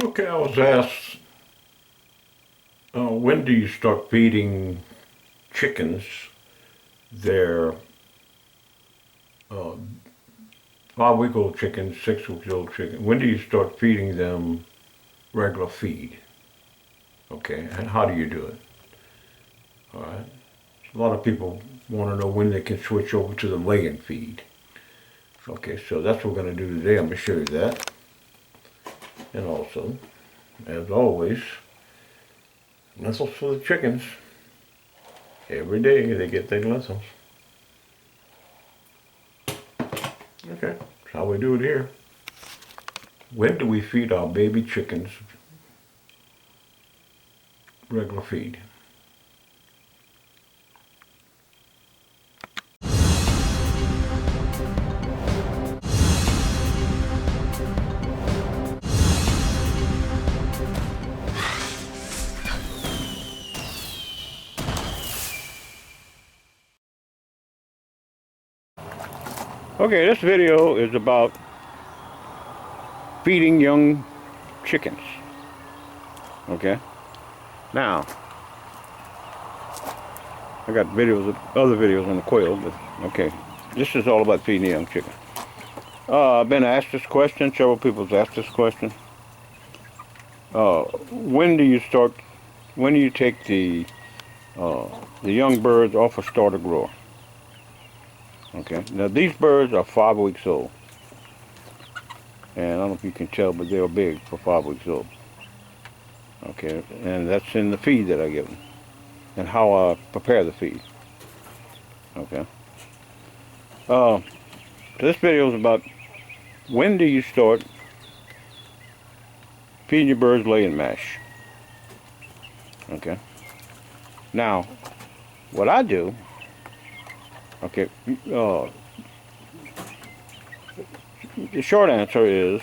Okay, I was asked, when do you start feeding chickens their uh, 5 week old chickens, 6 week old chicken? When do you start feeding them regular feed? Okay, and how do you do it? All right. A lot of people want to know when they can switch over to the laying feed. Okay, so that's what we're going to do today. I'm going to show you that. And also, as always, lentils for the chickens. Every day they get their lentils. Okay, that's how we do it here. When do we feed our baby chickens regular feed? Okay, this video is about feeding young chickens. Okay, now I got other videos on the quail, but okay, this is all about feeding the young chicken. I've been asked this question. Several people have asked this question. When do you start? When do you take the young birds off a starter grower? Okay, now these birds are 5 weeks old, and I don't know if you can tell, but they're big for 5 weeks old. Okay, and that's in the feed that I give them, and how I prepare the feed. Okay. So this video is about when do you start feeding your birds laying mash. Okay. Now, what I do, okay, the short answer is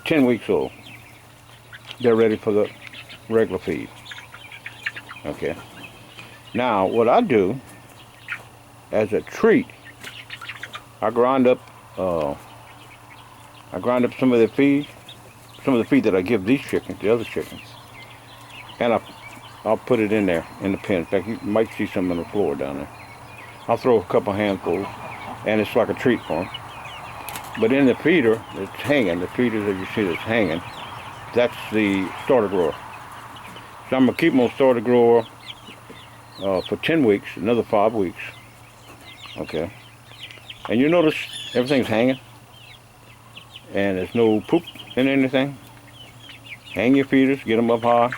10 weeks old. They're ready for the regular feed. Okay. Now, what I do as a treat, I grind up some of the feed, that I give these chickens, the other chickens, and I'll put it in there in the pen. In fact, you might see some on the floor down there. I'll throw a couple handfuls, and it's like a treat for them. But in the feeder that's hanging, the feeder that you see that's hanging, that's the starter grower. So I'm gonna keep them on starter grower for 10 weeks, another 5 weeks. Okay. And you notice everything's hanging, and there's no poop in anything. Hang your feeders, get them up high.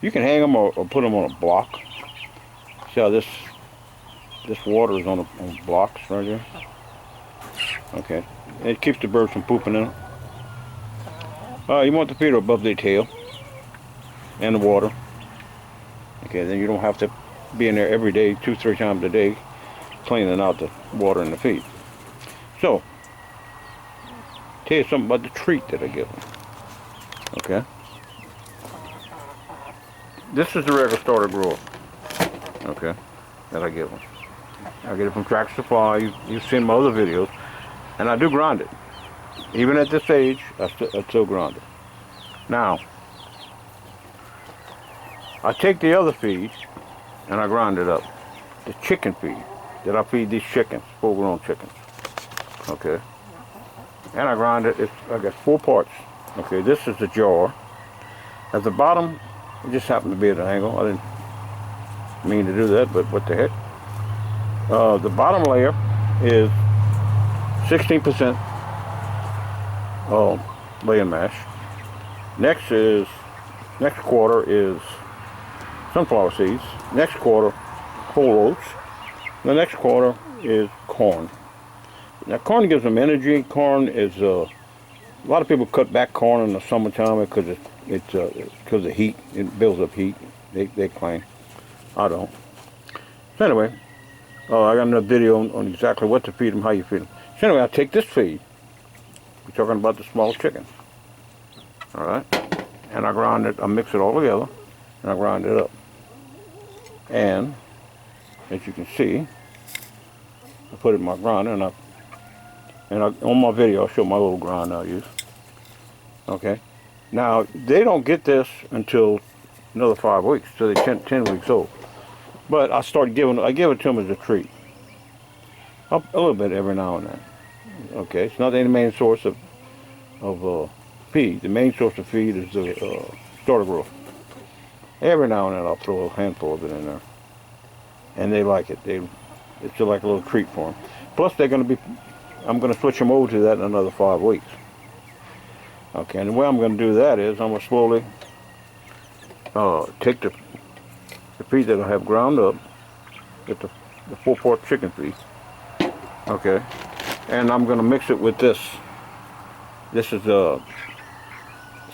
You can hang them or put them on a block. See how this water is on blocks right here? Okay. And it keeps the birds from pooping in them. You want the feeder above their tail and the water. Okay, then you don't have to be in there every day, 2-3 times a day, cleaning out the water and the feed. So, tell you something about the treat that I give them. Okay. This is the regular starter grower. Okay, that I give them. I get it from Tractor Supply. You've seen my other videos, and I do grind it. Even at this age, I still grind it. Now, I take the other feed and I grind it up. The chicken feed that I feed these chickens, full-grown chickens. Okay, and I grind it. I got 4 parts. Okay, this is the jar. At the bottom, it just happened to be at an angle. I didn't mean to do that, but what the heck? The bottom layer is 16% laying mash. Next quarter is sunflower seeds. Next quarter, whole oats. The next quarter is corn. Now, corn gives them energy. Corn is a lot of people cut back corn in the summertime because it's because of heat. It builds up heat. They claim. I don't. So anyway, I got another video on exactly what to feed them, how you feed them. So anyway, I take this feed. We're talking about the small chickens. All right, and I grind it. I mix it all together, and I grind it up. And as you can see, I put it in my grinder, and on my video, I'll show my little grinder I use. Okay, Now, they don't get this until another 5 weeks, so they're 10 weeks old. But I give it to them as a treat. A little bit every now and then. Okay, it's not the main source of feed. The main source of feed is the starter growth. Every now and then I'll throw a handful of it in there. And they like it. It's like a little treat for them. Plus I'm going to switch them over to that in another 5 weeks. Okay, and the way I'm going to do that is I'm going to slowly take the feed that I have ground up, get the 4-part chicken feed, okay, and I'm going to mix it with this. This is a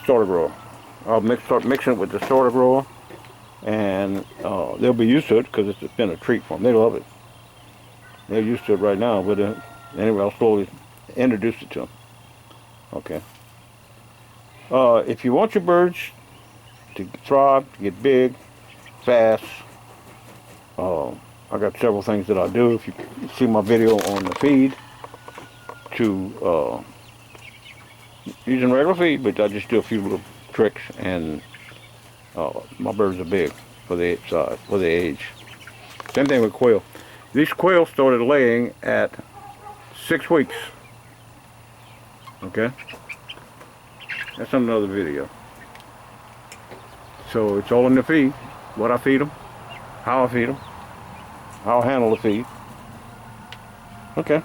starter grower. I'll start mixing it with the starter grower, and they'll be used to it because it's been a treat for them. They love it. They're used to it right now, but anyway, I'll slowly introduce it to them. Okay. If you want your birds to thrive, to get big, fast, I got several things that I do. If you see my video on the feed, to using regular feed, but I just do a few little tricks, and my birds are big for the size, for the age. Same thing with quail. These quail started laying at 6 weeks. Okay, that's another video. So it's all in the feed. What I feed them, how I feed them, how I handle the feed. Okay.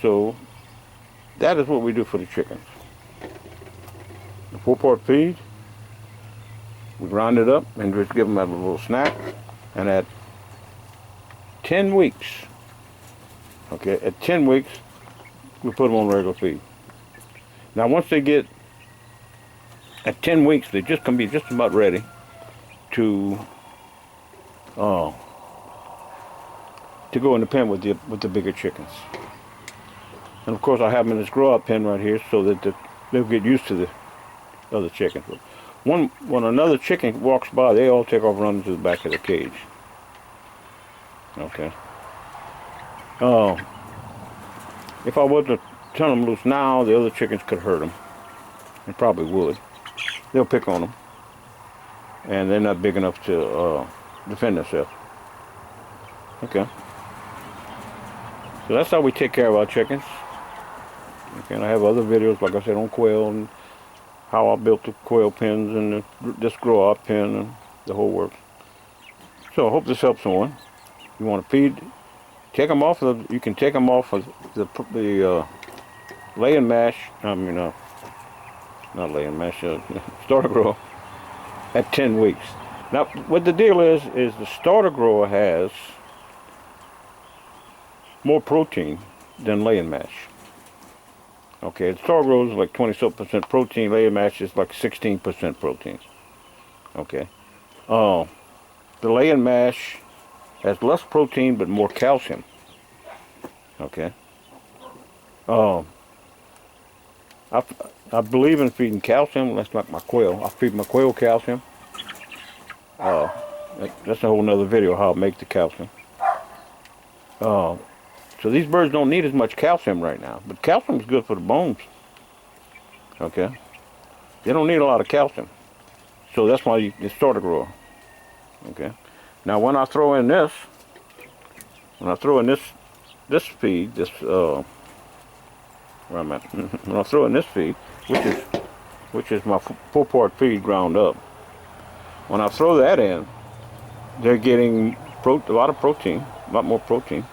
So that is what we do for the chickens. The 4-part feed, we grind it up and just give them a little snack. And at 10 weeks, okay, at 10 weeks, we put them on regular feed. Now once they get, at 10 weeks, they're just going to be just about ready to go in the pen with the bigger chickens. And of course I have them in this grow-out pen right here so that they'll get used to the other chickens. When another chicken walks by, they all take off running to the back of the cage. Okay. If I was to turn them loose now, the other chickens could hurt them. They probably would. They'll pick on them. And they're not big enough to defend themselves. Okay. So that's how we take care of our chickens. Okay, and I have other videos, like I said, on quail and how I built the quail pens and this grow-out pen and the whole works. So I hope this helps someone. You want to feed, take them off of you can take them off of the laying mash. I mean, not laying mash, starter grower at 10 weeks. Now, what the deal is the starter grower has more protein than laying mash. Okay, the starter grower is like 20% protein, laying mash is like 16% protein. Okay. The laying mash has less protein but more calcium. Okay. I believe in feeding calcium. That's like my quail. I feed my quail calcium. That's a whole nother video how I make the calcium. So these birds don't need as much calcium right now, but calcium is good for the bones. Okay. They don't need a lot of calcium. So that's why you start a grower. Okay. Now when I throw in this, this feed, where I'm at, when I throw in this feed, which is my 4-part feed ground up, when I throw that in, they're getting a lot of protein, a lot more protein,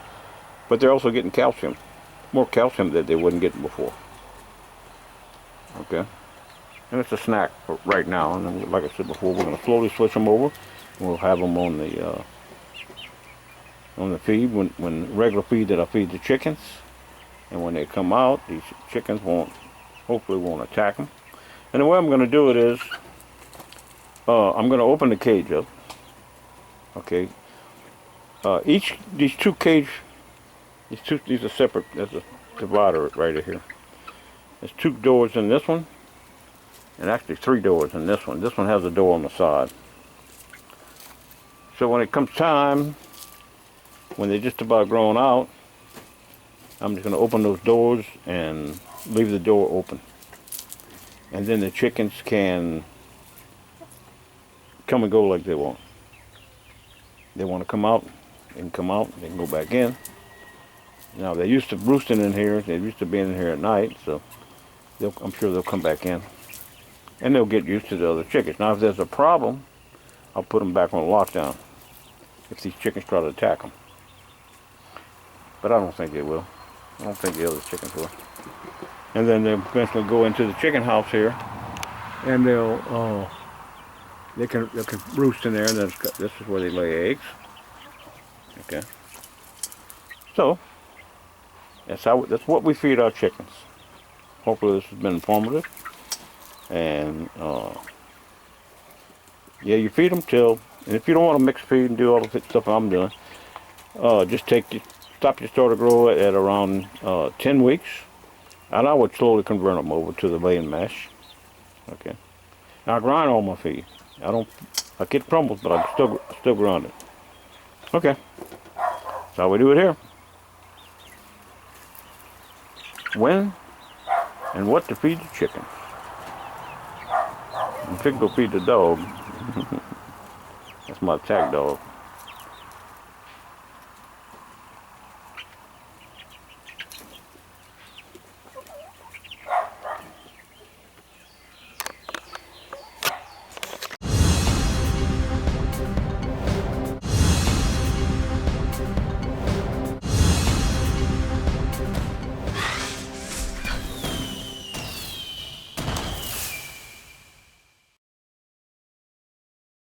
but they're also getting calcium, more calcium that they wasn't getting before. Okay. And it's a snack for right now, and then, like I said before, we're going to slowly switch them over. We'll have them on the feed, when regular feed that I feed the chickens, and when they come out, these chickens hopefully won't attack them. And the way I'm going to do it is, I'm going to open the cage up. Okay. These are separate. There's a divider right here. There's 2 doors in this one, and actually 3 doors in this one. This one has a door on the side. So when it comes time, when they're just about grown out, I'm just going to open those doors and leave the door open. And then the chickens can come and go like they want. They want to come out, they can come out, they can go back in. Now they're used to roosting in here, they're used to being in here at night, so I'm sure they'll come back in. And they'll get used to the other chickens. Now if there's a problem, I'll put them back on lockdown if these chickens try to attack them. But I don't think they will. I don't think the other chickens will. And then they'll eventually go into the chicken house here, and they can roost in there, and this is where they lay eggs. Okay. So that's what we feed our chickens. Hopefully this has been informative. And yeah, you feed them and if you don't want to mix feed and do all the stuff I'm doing, just stop your starter grow at around 10 weeks, and I would slowly convert them over to the laying mesh. Okay. Now I grind all my feed. I get crumbles, but I still grind it. Okay. That's how we do it here. When and what to feed the chicken. I'm fixing to go feed the dog. That's my attack dog.